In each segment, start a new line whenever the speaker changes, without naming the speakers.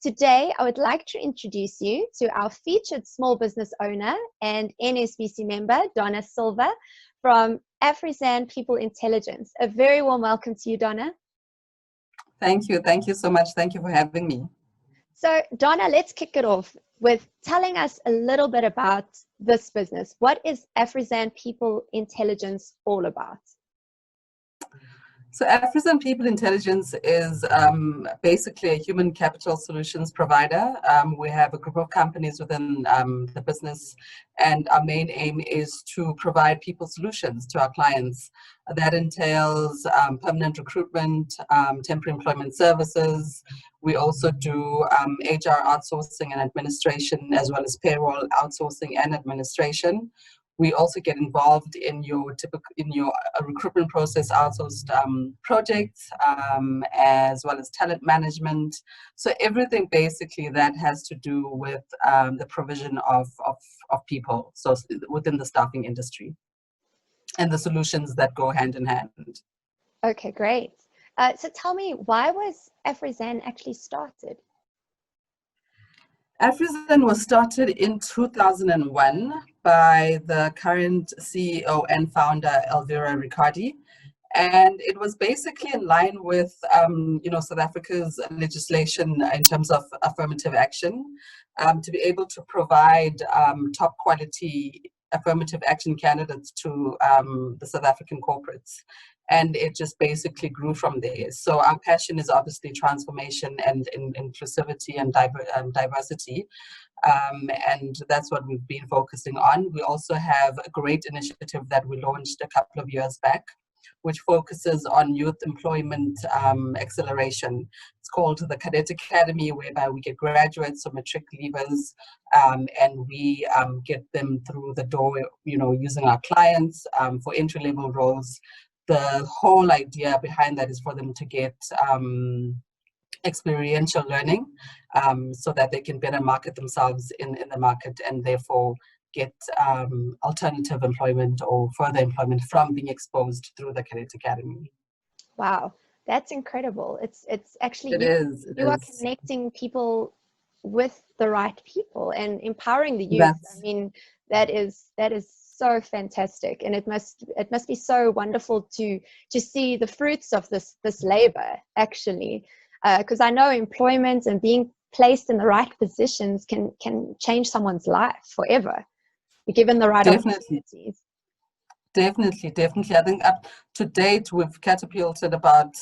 Today, I would like to introduce you to our featured small business owner and NSBC member, Donna Silver from Afrizan People Intelligence. A very warm welcome to you, Donna.
Thank you. Thank you so much. Thank you for having me.
So, Donna, let's kick it off with telling us a little bit about this business. What is Afrizan People Intelligence all about?
So Afrizan People Intelligence is basically a human capital solutions provider. We have a group of companies within the business, and our main aim is to provide people solutions to our clients. That entails permanent recruitment, temporary employment services. We also do HR outsourcing and administration, as well as payroll outsourcing and administration. We also get involved in your recruitment process, outsourced projects, as well as talent management. So everything basically that has to do with the provision of people, so within the staffing industry, and the solutions that go hand in hand.
Okay, great. So tell me, why was Afrizan actually started?
Afrizan was started in 2001 by the current CEO and founder, Elvira Riccardi. And it was basically in line with, South Africa's legislation in terms of affirmative action, to be able to provide top quality affirmative action candidates to the South African corporates. And it just basically grew from there. So our passion is obviously transformation and inclusivity and diversity. And that's what we've been focusing on. We also have a great initiative that we launched a couple of years back, which focuses on youth employment acceleration. It's called the Cadet Academy, whereby we get graduates or matric leavers, and we get them through the door, using our clients for entry-level roles. The whole idea behind that is for them to get experiential learning, so that they can better market themselves in the market, and therefore get alternative employment or further employment from being exposed through the Cadet Academy.
Wow, that's incredible. It's actually,
you
are connecting people with the right people and empowering the youth. I mean, that is so fantastic, and it must be so wonderful to see the fruits of this labor, actually, because I know employment and being placed in the right positions can change someone's life forever. You're given the right opportunities.
Definitely. I think up to date we've catapulted about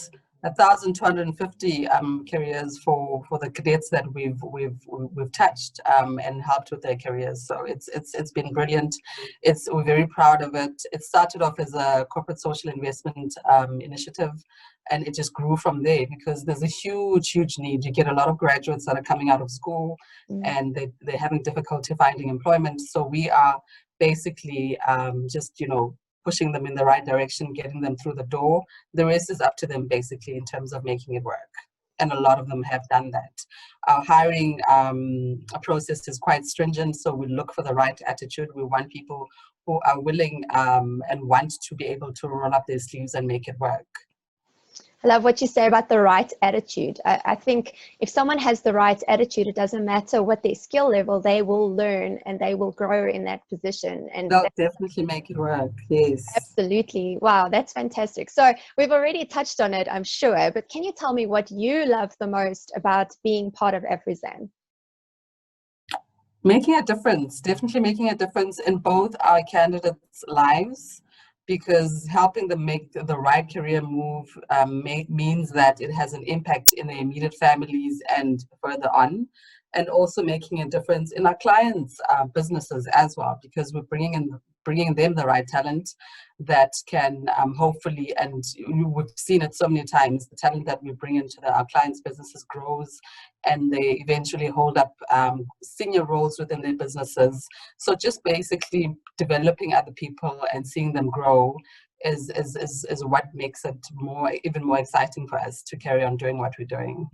1,250 careers for the cadets that we've touched and helped with their careers. So it's been brilliant. We're very proud of it. It started off as a corporate social investment initiative, and it just grew from there because there's a huge need. You get a lot of graduates that are coming out of school, and they're having difficulty finding employment. So we are basically just pushing them in the right direction, getting them through the door. The rest is up to them, basically, in terms of making it work. And a lot of them have done that. Our hiring process is quite stringent, so we look for the right attitude. We want people who are willing and want to be able to roll up their sleeves and make it work.
I love what you say about the right attitude. I think if someone has the right attitude, it doesn't matter what their skill level, they will learn and they will grow in that position. And
they'll definitely make it work, yes.
Absolutely. Wow, that's fantastic. So we've already touched on it, I'm sure, but can you tell me what you love the most about being part of Afrizan?
Making a difference, definitely making a difference in both our candidates' lives, because helping them make the right career move means that it has an impact in their immediate families and further on, and also making a difference in our clients' businesses as well, because we're bringing them the right talent that can hopefully, and we've seen it so many times, the talent that we bring into our clients' businesses grows, and they eventually hold up senior roles within their businesses. So just basically developing other people and seeing them grow is what makes it even more exciting for us to carry on doing what we're doing.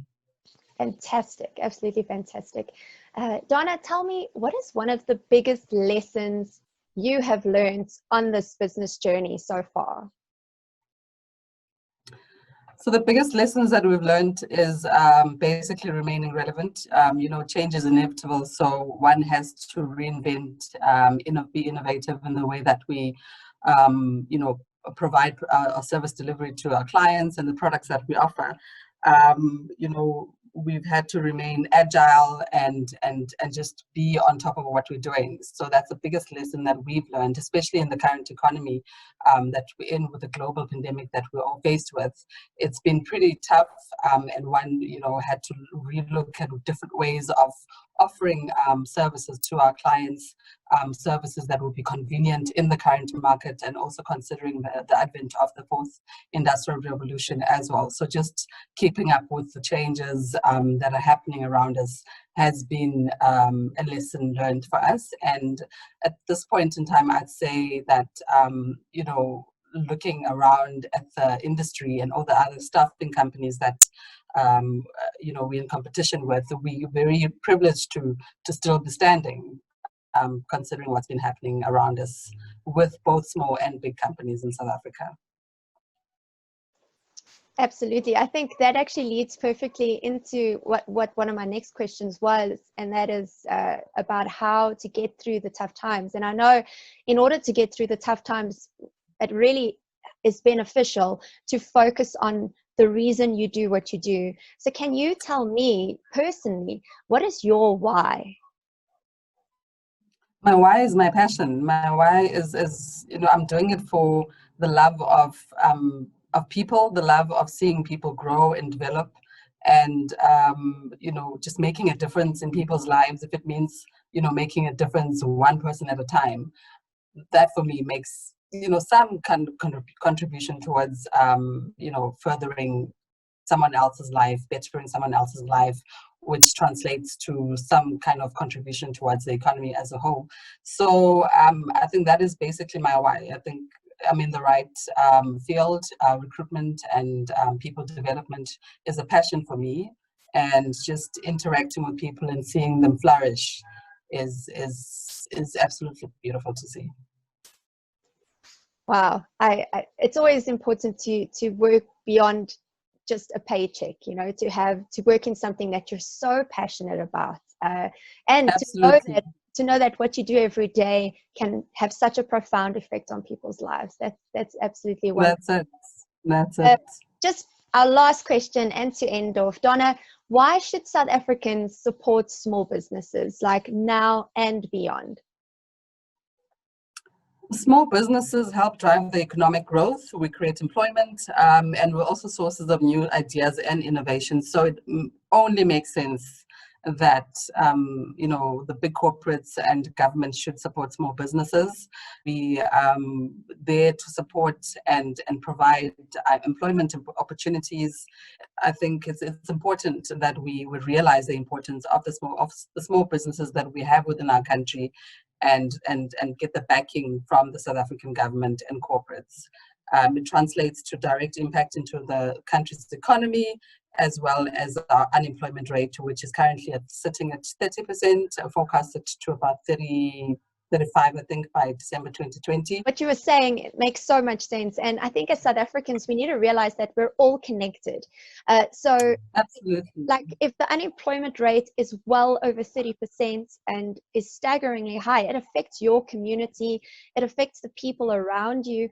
Fantastic, absolutely fantastic. Donna, tell me, what is one of the biggest lessons you have learned on this business journey so far?
So the biggest lessons that we've learned is basically remaining relevant. Change is inevitable, so one has to reinvent, be innovative in the way that we, provide our service delivery to our clients and the products that we offer. We've had to remain agile and just be on top of what we're doing. So that's the biggest lesson that we've learned, especially in the current economy that we're in, with the global pandemic that we're all faced with. It's been pretty tough, and one, had to relook at different ways of offering services to our clients, services that will be convenient in the current market, and also considering the advent of the fourth industrial revolution as well. So just keeping up with the changes that are happening around us has been a lesson learned for us. And at this point in time, I'd say that, looking around at the industry and all the other staffing companies that we're in competition with, we're very privileged to still be standing, considering what's been happening around us with both small and big companies in South Africa.
Absolutely. I think that actually leads perfectly into what one of my next questions was, and that is about how to get through the tough times. And I know in order to get through the tough times, it really is beneficial to focus on the reason you do what you do. So can you tell me personally, what is your why?
My why is my passion. My why is I'm doing it for the love of people, the love of seeing people grow and develop, and just making a difference in people's lives. If it means making a difference one person at a time, that for me makes some kind of contribution towards furthering someone else's life, bettering someone else's life, which translates to some kind of contribution towards the economy as a whole. So I think that is basically my why. I think I'm in the right field. Recruitment and people development is a passion for me, and just interacting with people and seeing them flourish is absolutely beautiful to see.
Wow, it's always important to work beyond just a paycheck, to work in something that you're so passionate about, and to know that what you do every day can have such a profound effect on people's lives. That's absolutely wonderful.
That's it.
Just our last question, and to end off, Donna, why should South Africans support small businesses like now and beyond?
Small businesses help drive the economic growth. We create employment, and we're also sources of new ideas and innovation. So it only makes sense that the big corporates and governments should support small businesses. Be there to support and provide employment opportunities. I think it's important that we realize the importance of the small businesses that we have within our country, and get the backing from the South African government and corporates. It translates to direct impact into the country's economy, as well as our unemployment rate, which is currently sitting at 30%, forecasted to about 35, I think, by December 2020.
What you were saying, it makes so much sense. And I think as South Africans, we need to realize that we're all connected. So
absolutely,
like if the unemployment rate is well over 30% and is staggeringly high, it affects your community, it affects the people around you.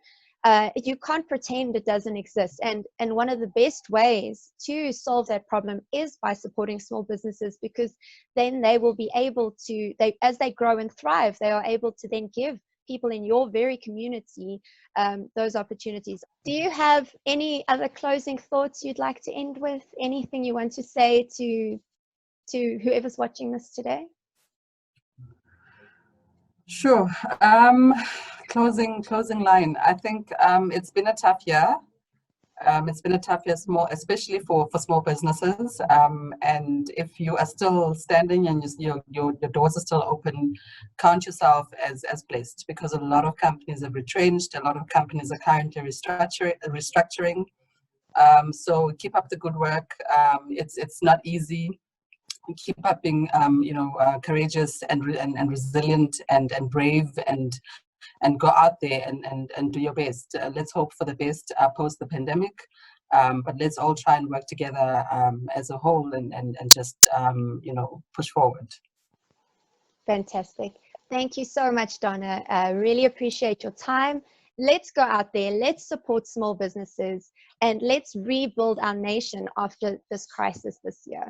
You can't pretend it doesn't exist. And one of the best ways to solve that problem is by supporting small businesses, because then they will be able to, as they grow and thrive, they are able to then give people in your very community those opportunities. Do you have any other closing thoughts you'd like to end with? Anything you want to say to whoever's watching this today?
Sure. Closing line. I think it's been a tough year. It's been a tough year, especially for small businesses. And if you are still standing and your doors are still open, count yourself as blessed, because a lot of companies have retrenched. A lot of companies are currently restructuring. So keep up the good work. It's not easy. Keep up being courageous and resilient and brave, and go out there and do your best. Let's hope for the best post the pandemic. but let's all try and work together as a whole and just, push forward.
Fantastic. Thank you so much, Donna. I really appreciate your time. Let's go out there, let's support small businesses, and let's rebuild our nation after this crisis this year.